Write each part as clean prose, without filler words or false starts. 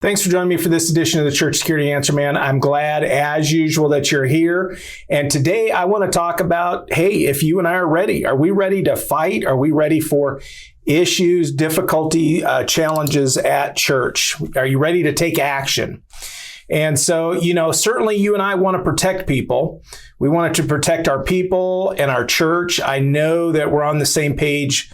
Thanks for joining me for this edition of the Church Security Answer Man. I'm glad, as usual, that you're here. And today I want to talk about, hey, if you and I are ready we ready to fight? Are we ready for issues, difficulty, challenges at church? Are you ready to take action? And so, certainly you and I want to protect people. We want to protect our people and our church. I know that we're on the same page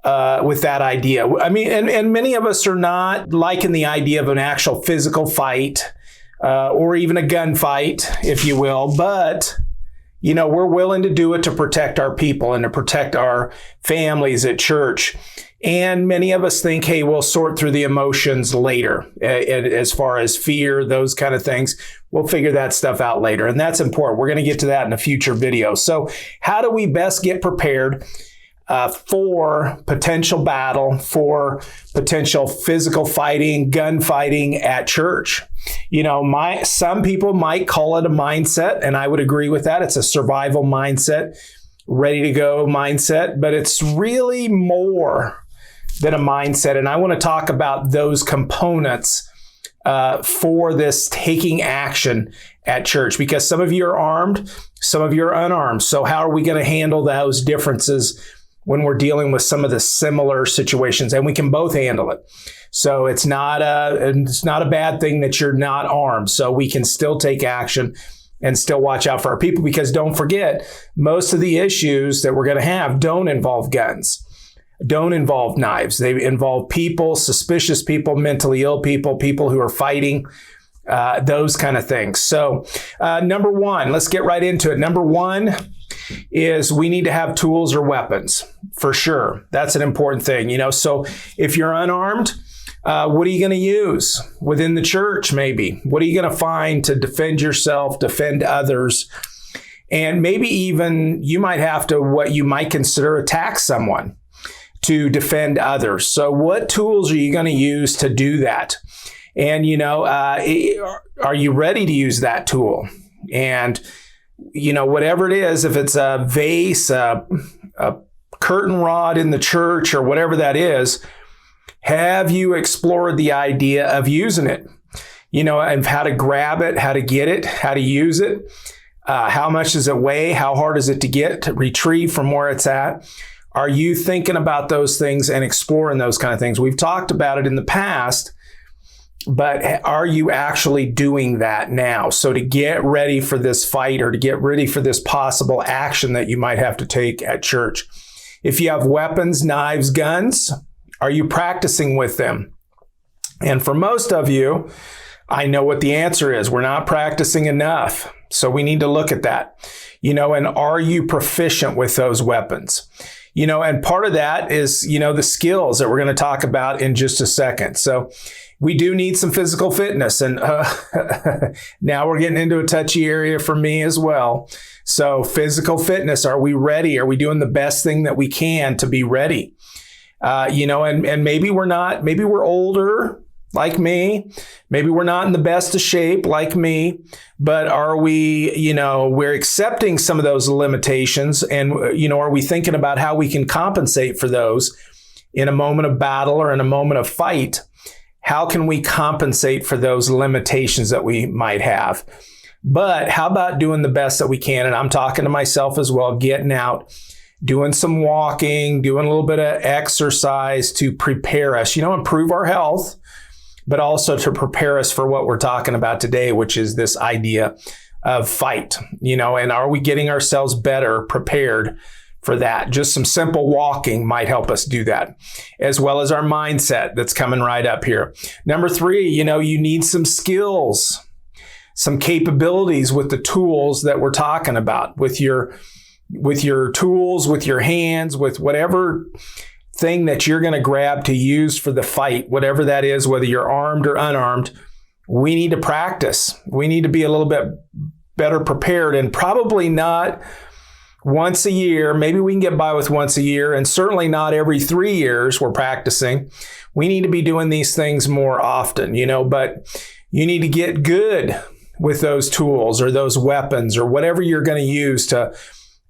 with that idea. I mean, and many of us are not liking the idea of an actual physical fight or even a gunfight, if you will. But, we're willing to do it to protect our people and to protect our families at church. And many of us think, hey, we'll sort through the emotions later. As far as fear, those kind of things, we'll figure that stuff out later. And that's important. We're going to get to that in a future video. So how do we best get prepared for potential battle, for potential physical fighting, gunfighting at church? Some people might call it a mindset, and I would agree with that. It's a survival mindset, ready to go mindset, but it's really more than a mindset. And I want to talk about those components for this taking action at church, because some of you are armed, some of you are unarmed. So how are we going to handle those differences when we're dealing with some of the similar situations? And we can both handle it. So it's not a bad thing that you're not armed. So we can still take action and still watch out for our people, because don't forget, most of the issues that we're going to have don't involve guns, don't involve knives. They involve people, suspicious people, mentally ill people, people who are fighting, those kind of things. So number one, let's get right into it. Number one is we need to have tools or weapons, for sure. That's an important thing. So if you're unarmed, what are you going to use within the church? Maybe. What are you going to find to defend yourself, defend others? And maybe even you might have to, what you might consider, attack someone to defend others. So what tools are you going to use to do that? And, are you ready to use that tool? And, whatever it is, if it's a vase, a curtain rod in the church, or whatever that is, have you explored the idea of using it? And how to grab it, how to get it, how to use it, how much does it weigh, how hard is it to get, to retrieve from where it's at? Are you thinking about those things and exploring those kind of things? We've talked about it in the past, but are you actually doing that now? So to get ready for this fight, or to get ready for this possible action that you might have to take at church. If you have weapons, knives, guns, are you practicing with them? And for most of you, I know what the answer is. We're not practicing enough. So we need to look at that. And are you proficient with those weapons? And part of that is, the skills that we're going to talk about in just a second. So we do need some physical fitness. And now we're getting into a touchy area for me as well. So physical fitness, are we ready? Are we doing the best thing that we can to be ready? And maybe we're not, maybe we're older like me. Maybe we're not in the best of shape like me, but are we, we're accepting some of those limitations, and, are we thinking about how we can compensate for those in a moment of battle or in a moment of fight? How can we compensate for those limitations that we might have? But how about doing the best that we can? And I'm talking to myself as well, getting out, doing some walking, doing a little bit of exercise to prepare us, improve our health, but also to prepare us for what we're talking about today, which is this idea of fight, and are we getting ourselves better prepared for that? Just some simple walking might help us do that, as well as our mindset that's coming right up here. Number three, you need some skills, some capabilities with the tools that we're talking about, with your tools, with your hands, with whatever thing that you're going to grab to use for the fight, whatever that is, whether you're armed or unarmed. We need to practice. We need to be a little bit better prepared, and probably not once a year. Maybe we can get by with once a year, and certainly not every 3 years we're practicing. We need to be doing these things more often, but you need to get good with those tools or those weapons or whatever you're going to use to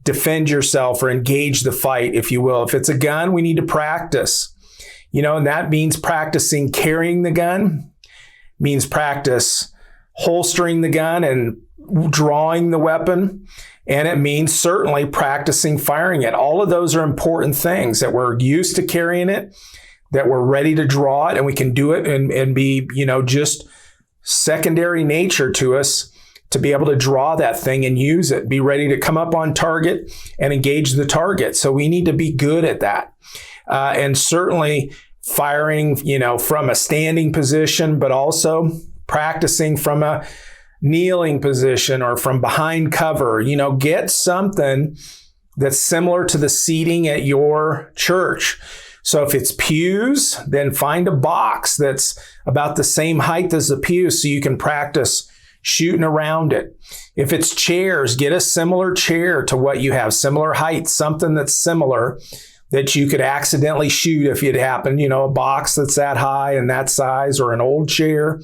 defend yourself or engage the fight, if you will. If it's a gun, we need to practice, and that means practicing carrying the gun, means practice holstering the gun and drawing the weapon. And it means certainly practicing firing it. All of those are important things, that we're used to carrying it, that we're ready to draw it, and we can do it and be, just secondary nature to us to be able to draw that thing and use it, be ready to come up on target and engage the target. So we need to be good at that. And certainly firing, from a standing position, but also practicing from a kneeling position or from behind cover. Get something that's similar to the seating at your church. So if it's pews, then find a box that's about the same height as the pews so you can practice shooting around it. If it's chairs, get a similar chair to what you have, similar height, something that's similar that you could accidentally shoot if it happened, a box that's that high and that size, or an old chair,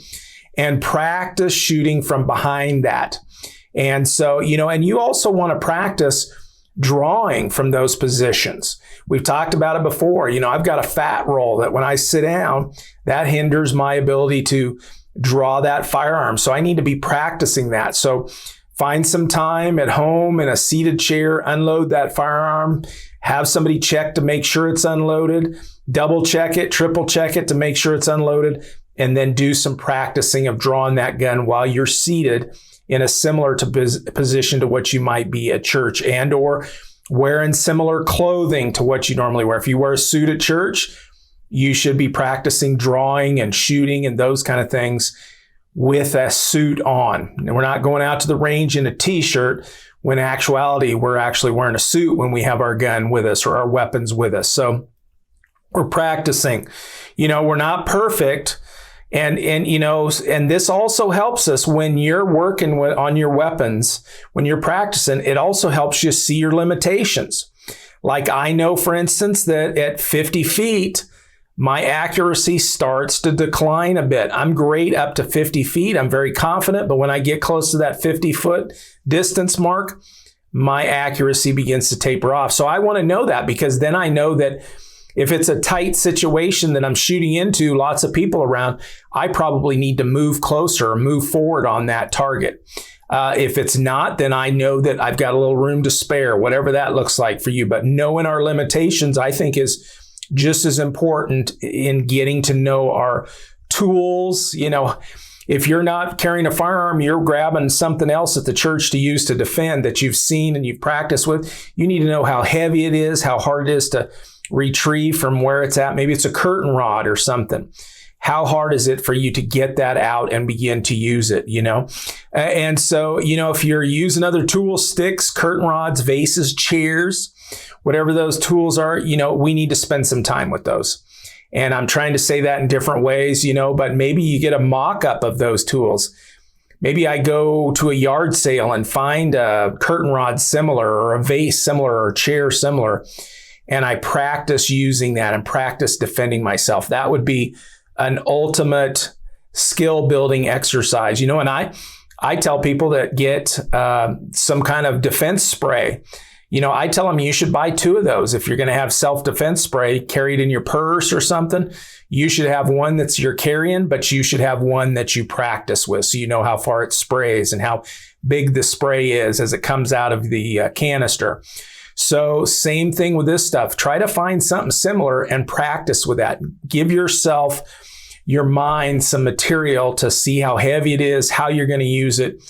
and practice shooting from behind that. And so, and you also want to practice drawing from those positions. We've talked about it before. I've got a fat roll that when I sit down, that hinders my ability to draw that firearm. So I need to be practicing that. So find some time at home in a seated chair, unload that firearm, have somebody check to make sure it's unloaded, double check it, triple check it to make sure it's unloaded, and then do some practicing of drawing that gun while you're seated in a similar position to what you might be at church, and or wearing similar clothing to what you normally wear. If you wear a suit at church, you should be practicing drawing and shooting and those kind of things with a suit on. And we're not going out to the range in a t-shirt, when in actuality, we're actually wearing a suit when we have our gun with us or our weapons with us. So we're practicing. We're not perfect. And this also helps us when you're working on your weapons, when you're practicing, it also helps you see your limitations. Like I know, for instance, that at 50 feet, my accuracy starts to decline a bit. I'm great up to 50 feet. I'm very confident, but when I get close to that 50-foot distance mark, my accuracy begins to taper off. So I want to know that, because then I know that if it's a tight situation that I'm shooting into, lots of people around, I probably need to move closer or move forward on that target. If it's not, then I know that I've got a little room to spare, whatever that looks like for you. But knowing our limitations, I think, is just as important in getting to know our tools. If you're not carrying a firearm, you're grabbing something else at the church to use to defend that you've seen and you've practiced with. You need to know how heavy it is, how hard it is to retrieve from where it's at. Maybe it's a curtain rod or something. How hard is it for you to get that out and begin to use it, And so, if you're using other tools, sticks, curtain rods, vases, chairs, whatever those tools are, we need to spend some time with those. And I'm trying to say that in different ways, but maybe you get a mock-up of those tools. Maybe I go to a yard sale and find a curtain rod similar, or a vase similar, or a chair similar, and I practice using that and practice defending myself. That would be an ultimate skill building exercise, and I tell people that get some kind of defense spray. I tell them you should buy 2 of those. If you're going to have self-defense spray carried in your purse or something, you should have one that's you're carrying, but you should have one that you practice with, so you know how far it sprays and how big the spray is as it comes out of the canister. So same thing with this stuff. Try to find something similar and practice with that. Give yourself, your mind, some material to see how heavy it is, how you're going to use it,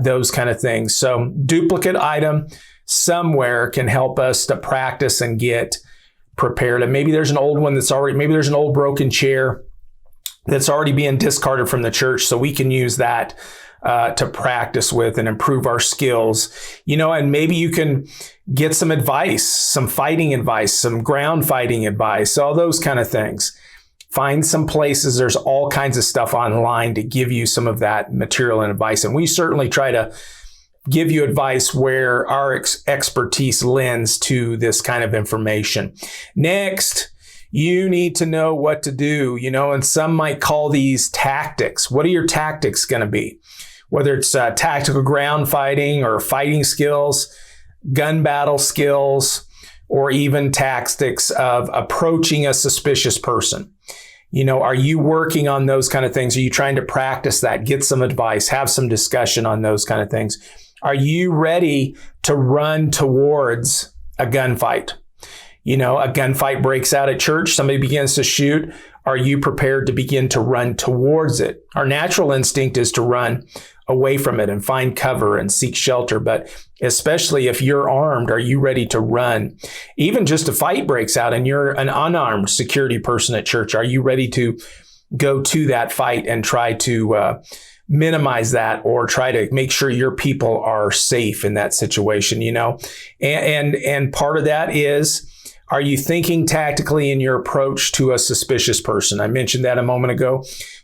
those kind of things. So duplicate item somewhere can help us to practice and get prepared. And maybe there's an old one maybe there's an old broken chair that's already being discarded from the church, so we can use that to practice with and improve our skills, and maybe you can get some advice, some fighting advice, some ground fighting advice, all those kind of things. Find some places. There's all kinds of stuff online to give you some of that material and advice. And we certainly try to give you advice where our expertise lends to this kind of information. Next, you need to know what to do, and some might call these tactics. What are your tactics going to be? Whether it's tactical ground fighting or fighting skills, gun battle skills, or even tactics of approaching a suspicious person. Are you working on those kind of things? Are you trying to practice that? Get some advice, have some discussion on those kind of things. Are you ready to run towards a gunfight? A gunfight breaks out at church. Somebody begins to shoot. Are you prepared to begin to run towards it? Our natural instinct is to run away from it and find cover and seek shelter. But especially if you're armed, are you ready to run? Even just a fight breaks out and you're an unarmed security person at church, are you ready to go to that fight and try to minimize that, or try to make sure your people are safe in that situation, And part of that is, are you thinking tactically in your approach to a suspicious person? I mentioned that a moment ago.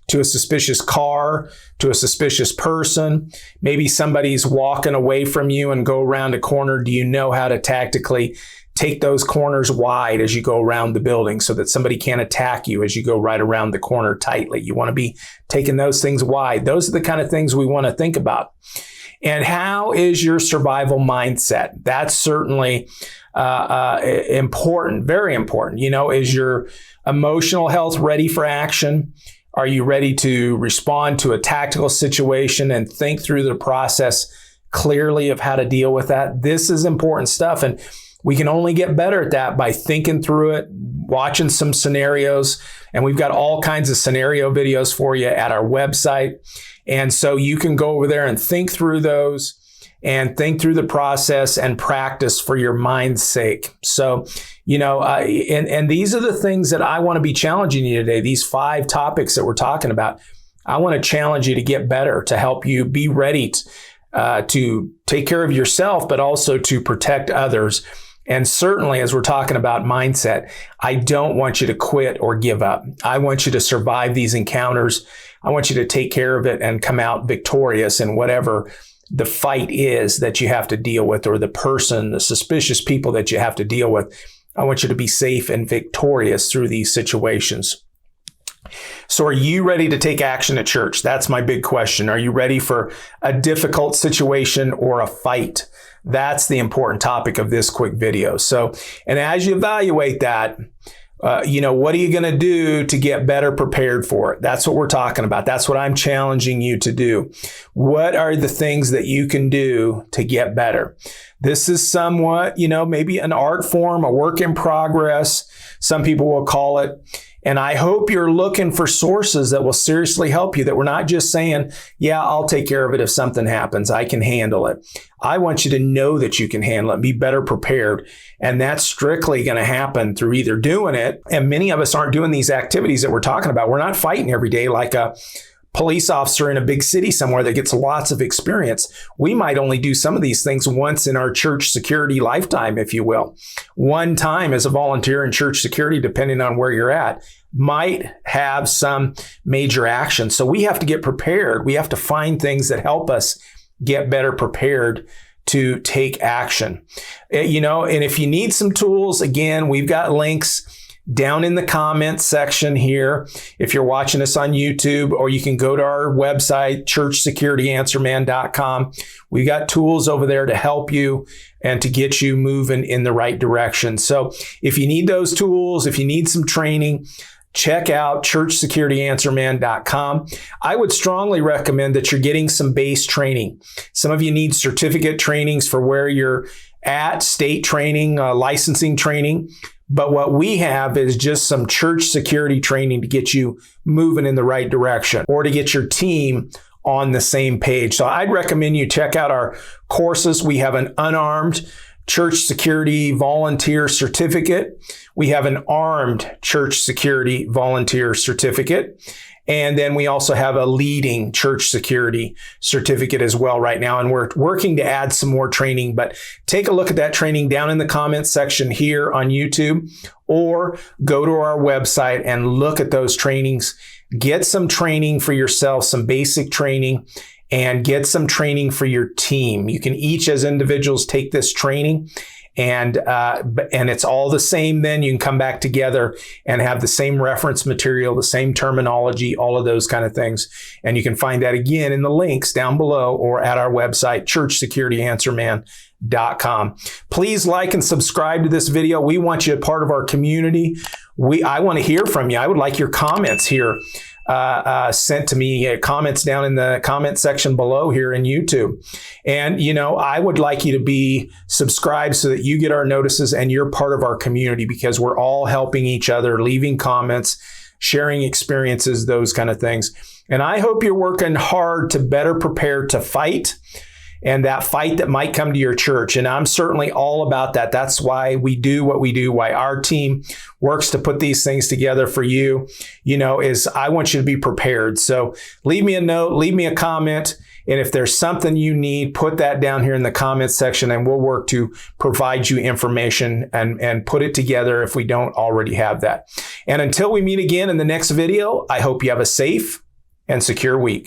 To a suspicious car, to a suspicious person. Maybe somebody's walking away from you and go around a corner. Do you know how to tactically take those corners wide as you go around the building so that somebody can't attack you as you go right around the corner tightly? You want to be taking those things wide. Those are the kind of things we want to think about. And how is your survival mindset? That's certainly important, very important. Is your emotional health ready for action? Are you ready to respond to a tactical situation and think through the process clearly of how to deal with that? This is important stuff. And we can only get better at that by thinking through it, watching some scenarios. And we've got all kinds of scenario videos for you at our website. And so you can go over there and think through those and think through the process and practice for your mind's sake. So, and these are the things that I want to be challenging you today. These 5 topics that we're talking about, I want to challenge you to get better, to help you be ready to take care of yourself, but also to protect others. And certainly, as we're talking about mindset, I don't want you to quit or give up. I want you to survive these encounters. I want you to take care of it and come out victorious in whatever the fight is that you have to deal with, or the suspicious people that you have to deal with. I want you to be safe and victorious through these situations. So are you ready to take action at church? That's my big question. Are you ready for a difficult situation or a fight? That's the important topic of this quick video. So, and as you evaluate that, what are you going to do to get better prepared for it? That's what we're talking about. That's what I'm challenging you to do. What are the things that you can do to get better? This is somewhat, maybe an art form, a work in progress. Some people will call it. And I hope you're looking for sources that will seriously help you, that we're not just saying, yeah, I'll take care of it if something happens. I can handle it. I want you to know that you can handle it, be better prepared. And that's strictly going to happen through either doing it. And many of us aren't doing these activities that we're talking about. We're not fighting every day like a police officer in a big city somewhere that gets lots of experience. We might only do some of these things once in our church security lifetime, if you will. One time as a volunteer in church security, depending on where you're at, might have some major action. So we have to get prepared. We have to find things that help us get better prepared to take action. And if you need some tools, again, we've got links down in the comments section here. If you're watching us on YouTube, or you can go to our website, churchsecurityanswerman.com. We've got tools over there to help you and to get you moving in the right direction. So if you need those tools, if you need some training, check out churchsecurityanswerman.com. I would strongly recommend that you're getting some base training. Some of you need certificate trainings for where you're at, state training, licensing training. But what we have is just some church security training to get you moving in the right direction, or to get your team on the same page. So I'd recommend you check out our courses. We have an unarmed church security volunteer certificate. We have an armed church security volunteer certificate. And then we also have a leading church security certificate as well right now. And we're working to add some more training, but take a look at that training down in the comments section here on YouTube, or go to our website and look at those trainings. Get some training for yourself, some basic training, and get some training for your team. You can each as individuals take this training, and it's all the same. Then you can come back together and have the same reference material, the same terminology, all of those kind of things. And you can find that again in the links down below, or at our website, churchsecurityanswerman.com. Please like and subscribe to this video. We want you a part of our community. I want to hear from you. I would like your comments here sent to me, comments down in the comment section below here in YouTube. And, I would like you to be subscribed so that you get our notices and you're part of our community, because we're all helping each other, leaving comments, sharing experiences, those kind of things. And I hope you're working hard to better prepare to fight, and that fight that might come to your church. And I'm certainly all about that. That's why we do what we do, why our team works to put these things together for you, is I want you to be prepared. So leave me a note, leave me a comment. And if there's something you need, put that down here in the comments section, and we'll work to provide you information and put it together if we don't already have that. And until we meet again in the next video, I hope you have a safe and secure week.